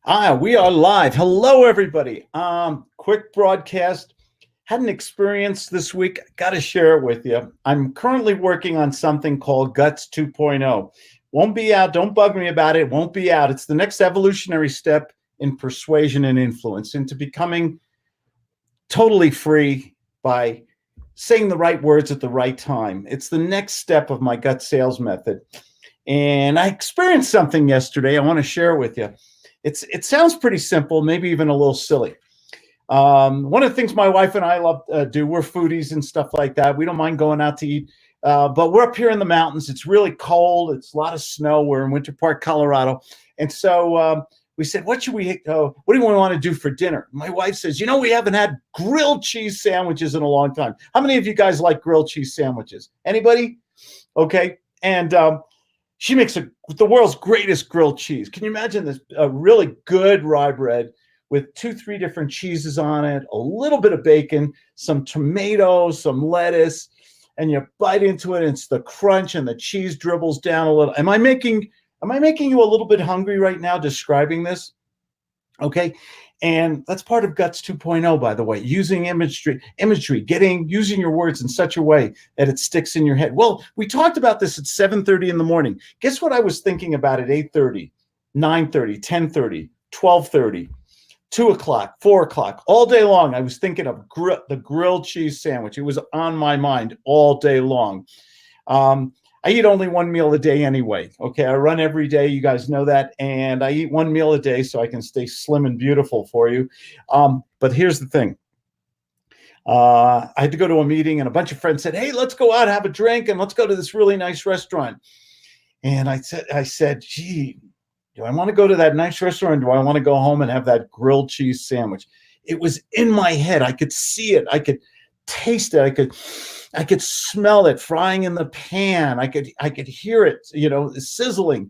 We are live. Hello, everybody. Quick broadcast. Had an experience this week. Got to share it with you. I'm currently working on something called Guts 2.0. Won't be out. Don't bug me about it. Won't be out. It's the next evolutionary step in persuasion and influence into becoming totally free by saying the right words at the right time. It's the next step of my gut sales method. And I experienced something yesterday. I want to share it with you. It sounds pretty simple, maybe even a little silly. One of the things my wife and I love to do, we're foodies and stuff like that. We don't mind going out to eat, but we're up here in the mountains. It's really cold. It's a lot of snow. We're in Winter Park, Colorado. And so we said, what do we want to do for dinner? My wife says, we haven't had grilled cheese sandwiches in a long time. How many of you guys like grilled cheese sandwiches? Anybody? Okay. And she makes the world's greatest grilled cheese. Can you imagine this? A really good rye bread with 2-3 different cheeses on it, a little bit of bacon, some tomatoes, some lettuce, and you bite into it, and it's the crunch, and the cheese dribbles down a little. Am I making you a little bit hungry right now describing this? Okay. And that's part of Guts 2.0, by the way, using imagery, using your words in such a way that it sticks in your head. Well, we talked about this at 7:30 in the morning. Guess what I was thinking about at 8:30, 9:30, 10:30, 12:30, 2 o'clock, 4 o'clock, all day long. I was thinking of the grilled cheese sandwich. It was on my mind all day long. I eat only one meal a day anyway. Okay, I run every day. You guys know that. And I eat one meal a day so I can stay slim and beautiful for you. But here's the thing. I had to go to a meeting, and a bunch of friends said, hey, let's go out, have a drink, and let's go to this really nice restaurant. And I said, gee, do I want to go to that nice restaurant? Or do I want to go home and have that grilled cheese sandwich? It was in my head. I could see it. I could taste it. I could smell it frying in the pan. I could hear it, sizzling.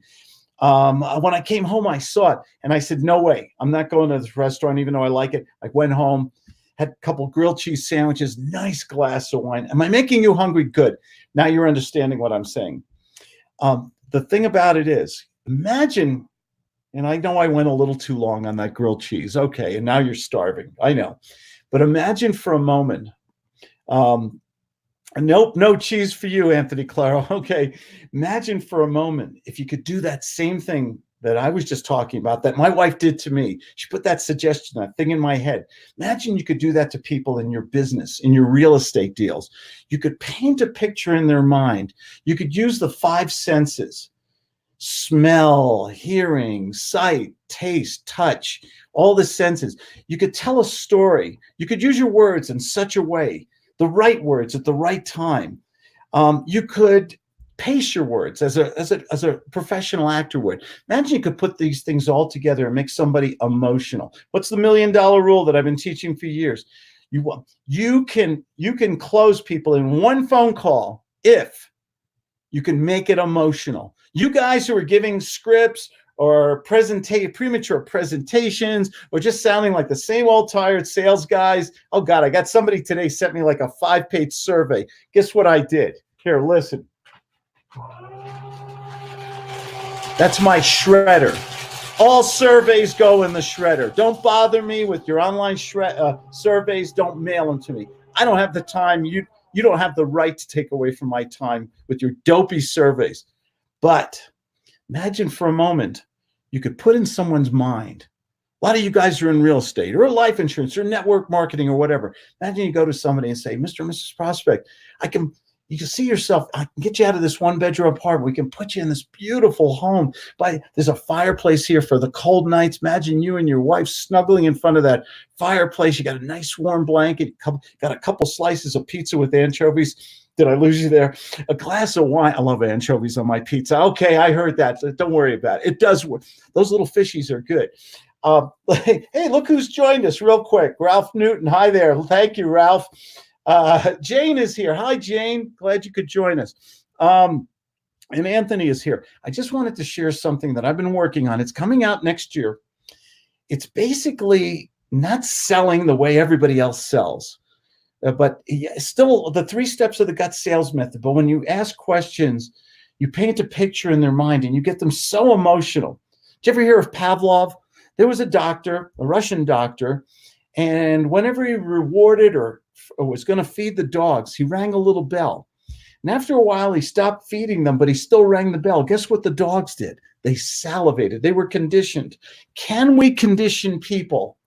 When I came home, I saw it, and I said, no way, I'm not going to this restaurant, even though I like it. I went home, had a couple grilled cheese sandwiches, nice glass of wine. Am I making you hungry? Good. Now you're understanding what I'm saying. The thing about it is, imagine, and I know I went a little too long on that grilled cheese. Okay. And now you're starving. I know. But imagine for a moment, nope, no cheese for you, Anthony Claro. Okay. Imagine for a moment if you could do that same thing that I was just talking about, that my wife did to me. She put that suggestion, that thing in my head. Imagine you could do that to people in your business, in your real estate deals. You could paint a picture in their mind. You could use the 5 senses: smell, hearing, sight, taste, touch, all the senses. You could tell a story. You could use your words in such a way, the right words at the right time. You could pace your words as a professional actor would. Imagine you could put these things all together and make somebody emotional. What's the $1 million rule that I've been teaching for years? You can close people in one phone call if you can make it emotional. You guys who are giving scripts or premature presentations, or just sounding like the same old tired sales guys. Oh God, I got somebody today sent me like a 5-page survey. Guess what I did? Here, listen. That's my shredder. All surveys go in the shredder. Don't bother me with your online surveys. Don't mail them to me. I don't have the time. You don't have the right to take away from my time with your dopey surveys. But imagine for a moment, you could put in someone's mind. A lot of you guys are in real estate or life insurance or network marketing or whatever. Imagine you go to somebody and say, Mr. and Mrs. Prospect, you can see yourself, I can get you out of this 1-bedroom apartment. We can put you in this beautiful home. There's a fireplace here for the cold nights. Imagine you and your wife snuggling in front of that fireplace. You got a nice warm blanket, got a couple slices of pizza with anchovies. Did I lose you there? A glass of wine. I love anchovies on my pizza. Okay, I heard that. Don't worry about it. It does work. Those little fishies are good. Hey, look who's joined us real quick. Ralph Newton. Hi there. Thank you, Ralph. Jane is here. Hi, Jane. Glad you could join us. And Anthony is here. I just wanted to share something that I've been working on. It's coming out next year. It's basically not selling the way everybody else sells. But still the 3 steps of the gut sales method. But when you ask questions, you paint a picture in their mind and you get them so emotional. Did you ever hear of Pavlov? There was a doctor, a Russian doctor, and whenever he rewarded or was going to feed the dogs, he rang a little bell. And after a while, he stopped feeding them, but he still rang the bell. Guess what the dogs did? They salivated. They were conditioned. Can we condition people?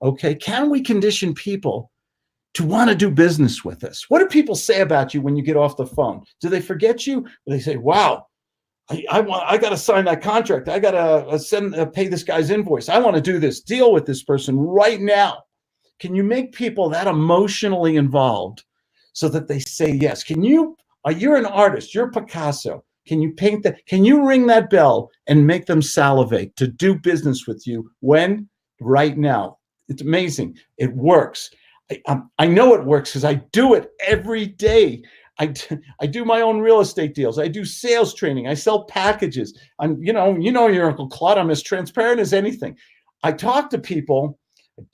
Okay, can we condition people to want to do business with us? What do people say about you when you get off the phone? Do they forget you? Or they say, wow, I got to sign that contract. I got to pay this guy's invoice. I want to do this deal with this person right now. Can you make people that emotionally involved so that they say yes? You're an artist, you're Picasso. Can you paint that? Can you ring that bell and make them salivate to do business with you? When? Right now. It's amazing. It works. I know it works because I do it every day. I do my own real estate deals. I do sales training. I sell packages. Your Uncle Claude. I'm as transparent as anything. I talk to people.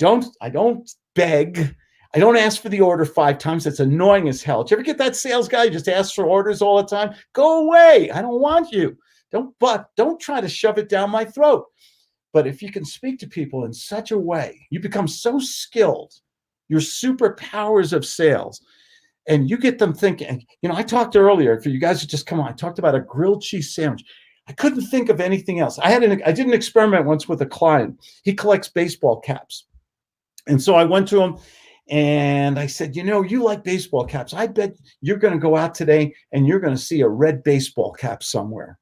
I don't beg. I don't ask for the order 5 times. That's annoying as hell. Did you ever get that sales guy who just asks for orders all the time? Go away. I don't want you. Don't try to shove it down my throat. But if you can speak to people in such a way, you become so skilled, your superpowers of sales, and you get them thinking. I talked earlier, for you guys to just come on, I talked about a grilled cheese sandwich. I couldn't think of anything else. I did an experiment once with a client. He collects baseball caps. And so I went to him and I said, you like baseball caps. I bet you're going to go out today and you're going to see a red baseball cap somewhere.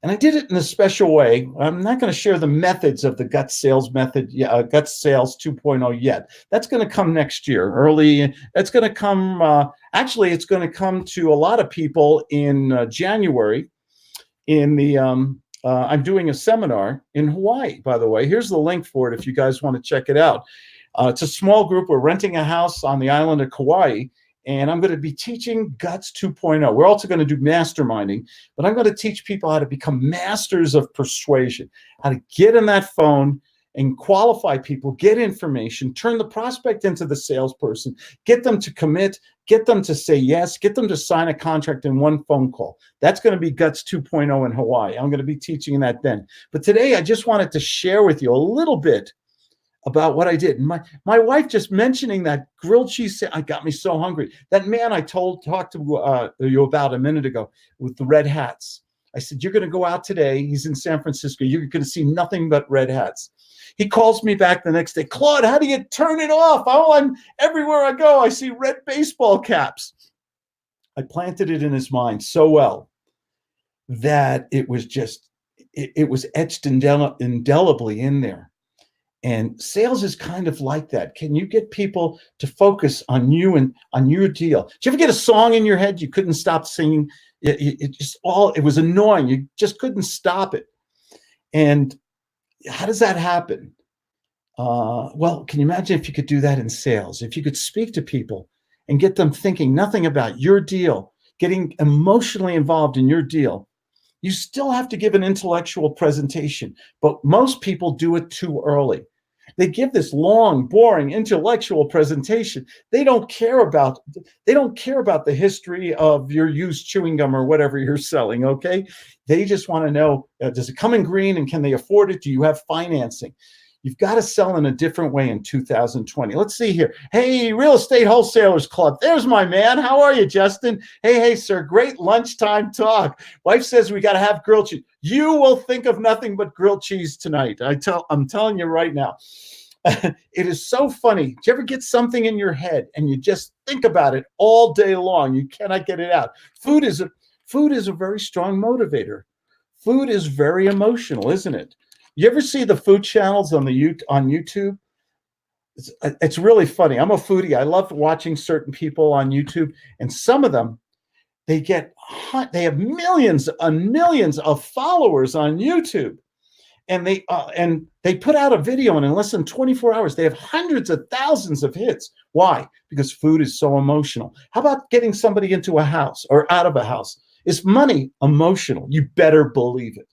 And I did it in a special way. I'm not going to share the methods of the gut sales method, gut sales 2.0 yet. That's going to come next year, early. That's going to come, actually, it's going to come to a lot of people in January. I'm doing a seminar in Hawaii, by the way. Here's the link for it if you guys want to check it out. It's a small group. We're renting a house on the island of Kauai, and I'm going to be teaching Guts 2.0. We're also going to do masterminding, but I'm going to teach people how to become masters of persuasion, how to get in that phone and qualify people, get information, turn the prospect into the salesperson, get them to commit, get them to say yes, get them to sign a contract in one phone call. That's going to be Guts 2.0 in Hawaii. I'm going to be teaching that then. But today, I just wanted to share with you a little bit about what I did. My wife just mentioning that grilled cheese, I got me so hungry. That man I talked to you about a minute ago with the red hats. I said, you're going to go out today. He's in San Francisco. You're going to see nothing but red hats. He calls me back the next day. Claude, how do you turn it off? I'm everywhere I go, I see red baseball caps. I planted it in his mind so well that it was etched indelibly in there. And sales is kind of like that. Can you get people to focus on you and on your deal? Did you ever get a song in your head you couldn't stop singing? It was annoying. You just couldn't stop it. And how does that happen? Well, can you imagine if you could do that in sales? If you could speak to people and get them thinking nothing about your deal, getting emotionally involved in your deal. You still have to give an intellectual presentation, but most people do it too early. They give this long, boring intellectual presentation. They don't care about the history of your used chewing gum or whatever you're selling, okay? They just want to know, does it come in green and can they afford it? Do you have financing? You've got to sell in a different way in 2020. Let's see here. Hey, Real Estate Wholesalers Club. There's my man. How are you, Justin? Hey, sir. Great lunchtime talk. Wife says we got to have grilled cheese. You will think of nothing but grilled cheese tonight. I'm telling you right now. It is so funny. Do you ever get something in your head and you just think about it all day long? You cannot get it out. Food is a very strong motivator. Food is very emotional, isn't it? You ever see the food channels on YouTube? It's really funny. I'm a foodie. I love watching certain people on YouTube, and some of them, they have millions and millions of followers on YouTube, and they put out a video, and in less than 24 hours, they have hundreds of thousands of hits. Why? Because food is so emotional. How about getting somebody into a house or out of a house? Is money emotional? You better believe it.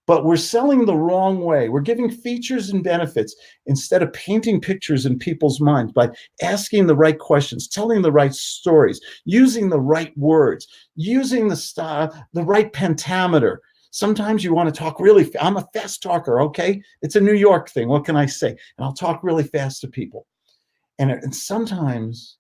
But we're selling the wrong way. We're giving features and benefits instead of painting pictures in people's minds by asking the right questions, telling the right stories, using the right words, using the right pentameter, Sometimes you want to talk really I'm a fast talker, okay? It's a New York thing. What can I say? And I'll talk really fast to people. And sometimes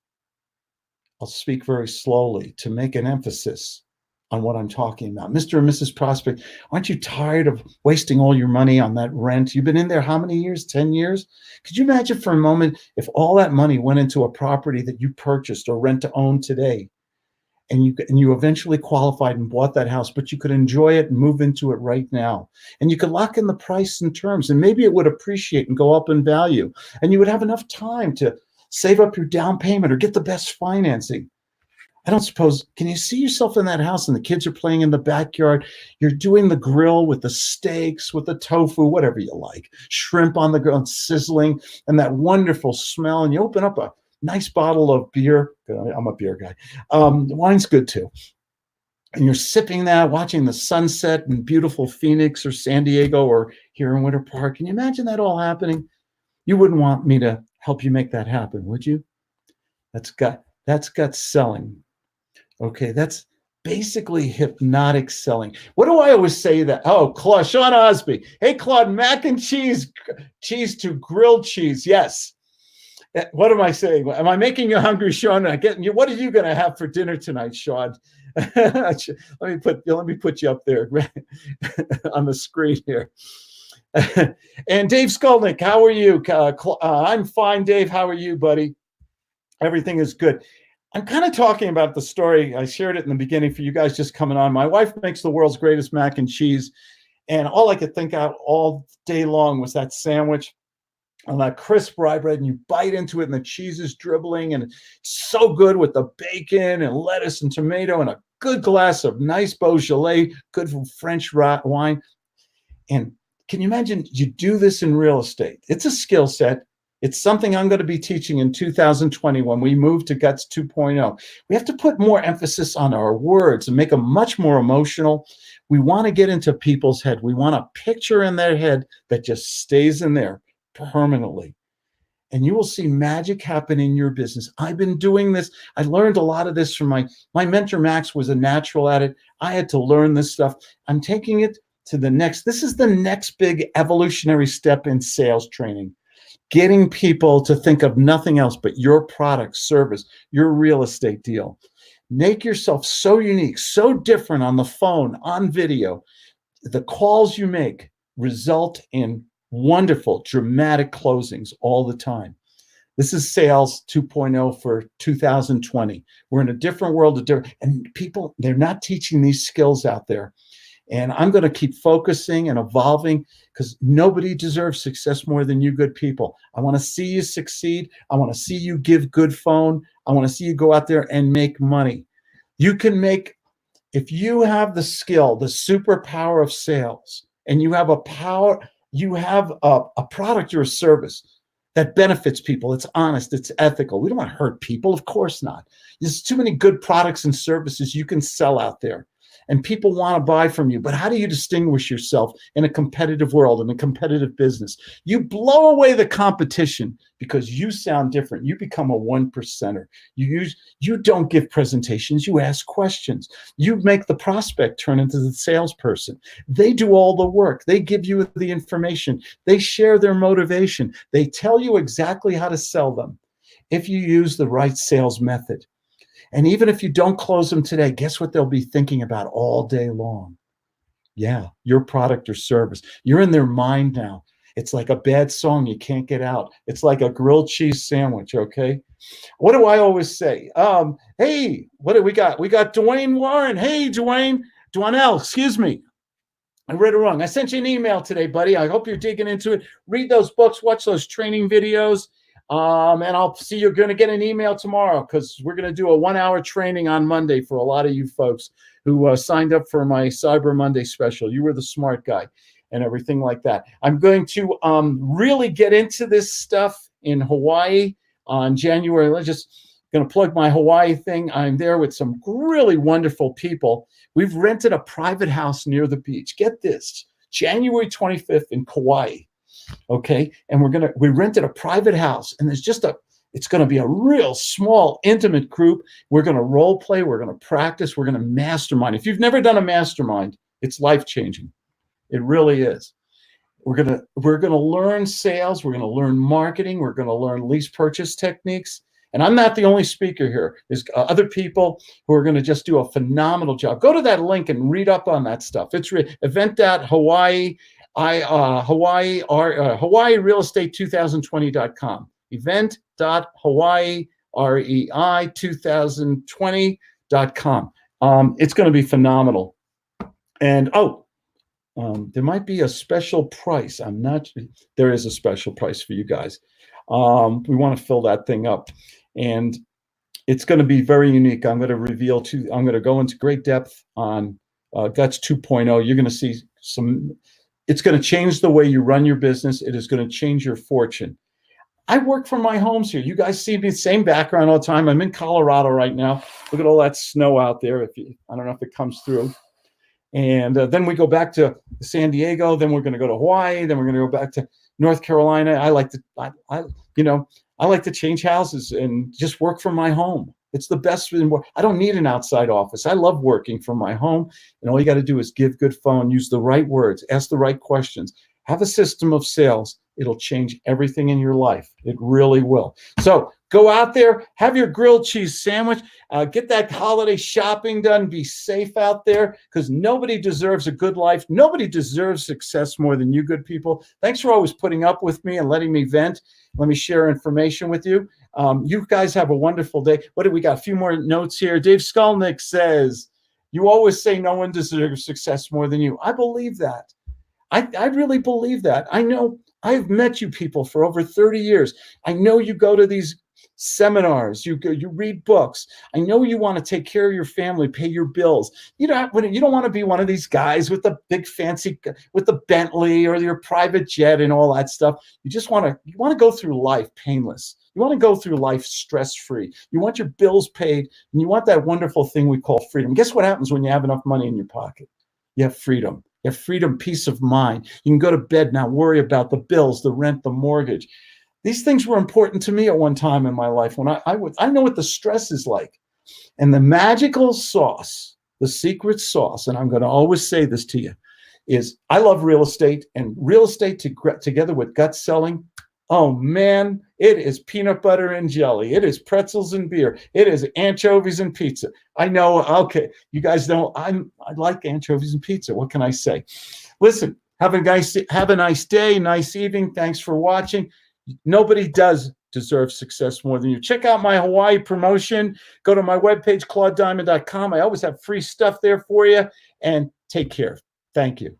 I'll speak very slowly to make an emphasis on what I'm talking about. Mr. and Mrs. Prospect, aren't you tired of wasting all your money on that rent? You've been in there how many years? 10 years? Could you imagine for a moment if all that money went into a property that you purchased or rent to own today, and you eventually qualified and bought that house, but you could enjoy it and move into it right now, and you could lock in the price and terms, and maybe it would appreciate and go up in value, and you would have enough time to save up your down payment or get the best financing. I don't suppose, can you see yourself in that house and the kids are playing in the backyard? You're doing the grill with the steaks, with the tofu, whatever you like, shrimp on the grill and sizzling, and that wonderful smell. And you open up a nice bottle of beer. I'm a beer guy. Wine's good too. And you're sipping that, watching the sunset in beautiful Phoenix or San Diego or here in Winter Park. Can you imagine that all happening? You wouldn't want me to help you make that happen, would you? That's gut selling. Okay, that's basically hypnotic selling. What do I always say that? Oh, Claude, Sean Osby. Hey, Claude, mac and cheese to grilled cheese. Yes. What am I saying? Am I making you hungry, Sean? What are you going to have for dinner tonight, Sean? let me put you up there on the screen here. And Dave Skolnick, how are you? I'm fine, Dave. How are you, buddy? Everything is good. I'm kind of talking about the story. I shared it in the beginning for you guys just coming on. My wife makes the world's greatest mac and cheese. And all I could think out all day long was that sandwich on that crisp rye bread. And you bite into it and the cheese is dribbling. And it's so good with the bacon and lettuce and tomato and a good glass of nice Beaujolais, good French wine. And can you imagine you do this in real estate? It's a skill set. It's something I'm going to be teaching in 2020 when we move to Guts 2.0. We have to put more emphasis on our words and make them much more emotional. We want to get into people's head. We want a picture in their head that just stays in there permanently. And you will see magic happen in your business. I've been doing this. I learned a lot of this from my mentor, Max, was a natural at it. I had to learn this stuff. I'm taking it to the next. This is the next big evolutionary step in sales training. Getting people to think of nothing else but your product, service, your real estate deal. Make yourself so unique, so different on the phone, on video. The calls you make result in wonderful, dramatic closings all the time. This is Sales 2.0 for 2020. We're in a different world, and people, they're not teaching these skills out there. And I'm going to keep focusing and evolving because nobody deserves success more than you good people. I want to see you succeed. I want to see you give good phone. I want to see you go out there and make money. You can make, if you have the skill, the superpower of sales, and you have a product or a service that benefits people. It's honest. It's ethical. We don't want to hurt people. Of course not. There's too many good products and services you can sell out there. And people want to buy from you. But how do you distinguish yourself in a competitive world, in a competitive business? You blow away the competition because you sound different. You become a 1%er. You don't give presentations. You ask questions. You make the prospect turn into the salesperson. They do all the work. They give you the information. They share their motivation. They tell you exactly how to sell them if you use the right sales method. And even if you don't close them today, guess what they'll be thinking about all day long? Yeah, your product or service. You're in their mind now. It's like a bad song you can't get out. It's like a grilled cheese sandwich, okay? What do I always say? Hey, what do we got? We got Dwayne Warren. Hey, Dwanell, excuse me. I read it wrong. I sent you an email today, buddy. I hope you're digging into it. Read those books, watch those training videos. And I'll see you're going to get an email tomorrow because we're going to do a 1-hour training on Monday for a lot of you folks who signed up for my Cyber Monday special. You were the smart guy and everything like that. I'm going to really get into this stuff in Hawaii on January. I'm just going to plug my Hawaii thing. I'm there with some really wonderful people. We've rented a private house near the beach. Get this, January 25th in Kauai. Okay. And we rented a private house, and it's going to be a real small, intimate group. We're going to role play. We're going to practice. We're going to mastermind. If you've never done a mastermind, It's life-changing. It really is. We're gonna learn sales. We're gonna learn marketing. We're gonna learn lease purchase techniques. And I'm not the only speaker here. There's other people who are going to just do a phenomenal job. Go to that link and read up on that stuff. It's event.hawaii, Hawaii Real Estate 2020.com. Event.hawaii, REI 2020.com. It's going to be phenomenal. And there might be a special price. There is a special price for you guys. We want to fill that thing up. And it's going to be very unique. I'm going to go into great depth on Guts 2.0. You're going to see it's going to change the way you run your business. It is going to change your fortune. I work from my homes here. You guys see me, same background all the time. I'm in Colorado right now. Look at all that snow out there. I don't know if it comes through. And then we go back to San Diego. Then we're going to go to Hawaii. Then we're going to go back to North Carolina. I like to change houses and just work from my home. It's the best. I don't need an outside office. I love working from my home. And all you got to do is give good phone, use the right words, ask the right questions, have a system of sales. It'll change everything in your life. It really will. So go out there, have your grilled cheese sandwich, get that holiday shopping done, be safe out there, because nobody deserves a good life. Nobody deserves success more than you good people. Thanks for always putting up with me and letting me vent. Let me share information with you. You guys have a wonderful day. What do we got? A few more notes here. Dave Skolnick says, you always say no one deserves success more than you. I believe that. I really believe that. I know I've met you people for over 30 years. I know you go to these seminars, you read books. I know you want to take care of your family, pay your bills. You don't want to be one of these guys with the big fancy, with the Bentley or your private jet and all that stuff. You want to go through life painless. You want to go through life stress-free. You want your bills paid, and you want that wonderful thing we call freedom. Guess what happens when you have enough money in your pocket? You have freedom. You have freedom, peace of mind. You can go to bed, not worry about the bills, the rent, the mortgage. These things were important to me at one time in my life when I know what the stress is like. And the magical sauce, the secret sauce, and I'm going to always say this to you, is I love real estate, and real estate together with gut selling. Oh man, it is peanut butter and jelly. It is pretzels and beer. It is anchovies and pizza. I know, okay, you guys know I like anchovies and pizza. What can I say? Listen, have a nice day, nice evening. Thanks for watching. Nobody does deserve success more than you. Check out my Hawaii promotion. Go to my webpage, claudediamond.com. I always have free stuff there for you. And take care. Thank you.